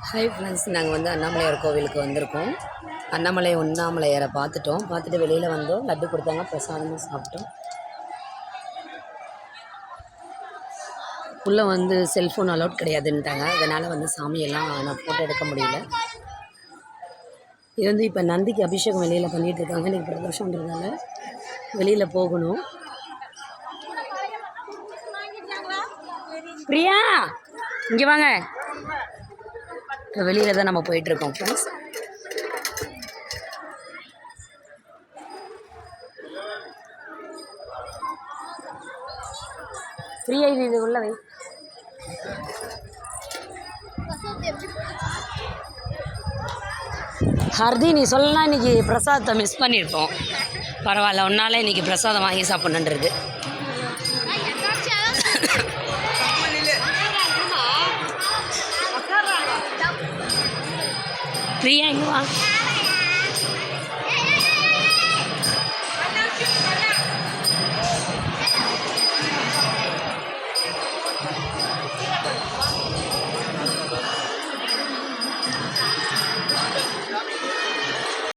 Hi friends, நாங்கள் வந்து அண்ணாமலையார் கோவிலுக்கு வந்திருக்கோம். அண்ணாமலையாரை பார்த்துட்டு வெளியில் வந்தோம். லட்டு கொடுத்தாங்க, பிரசாதமும் சாப்பிட்டோம். உள்ளே வந்து செல்ஃபோன் அலௌட் கிடையாதுன்ட்டாங்க. அதனால் வந்து சாமியெல்லாம் நான் ஃபோட்டோ எடுக்க முடியல. இது வந்து இப்போ நந்திக்கு அபிஷேகம் வெளியில் பண்ணிகிட்ருக்காங்க. இன்றைக்கி பிரதோஷன்றதால வெளியில் போகணும். பிரியா இங்கே வாங்க. இப்போ வெளியில் தான் நம்ம போயிட்டுருக்கோம் ஃப்ரெண்ட்ஸ். ஃப்ரீயா இது உள்ள வை. ஹர்தி, நீ சொல்லலாம் இன்றைக்கி பிரசாதத்தை மிஸ் பண்ணியிருப்போம். பரவாயில்ல, ஒன்றால் இன்றைக்கி பிரசாதம் வாங்கி சாப்பிட்ணுன்றது. பிரியா இங்கே வா.